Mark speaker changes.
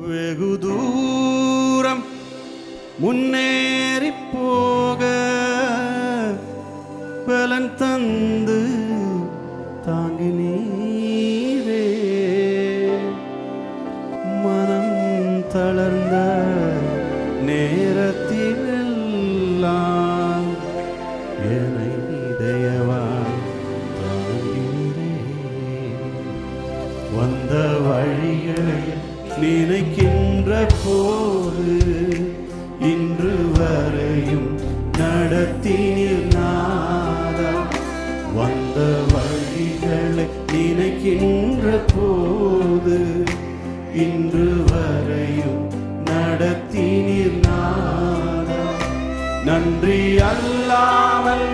Speaker 1: வெகு தூரம் முன்னேறி போக பலன் தந்து தாங்கினீரே. மனம் தளர்ந்த நேரத்திலெல்லாம் என்னை தயவாய் தாங்கினீரே. வந்த வழிகளை நினைக்கின்ற போது இன்று வரையும் நடத்தினீர் நாதா. வந்த வழிகளை நினைக்கின்ற போது இன்று வரையும் நடத்தினீர் நாதா. நன்றி அல்லாமல்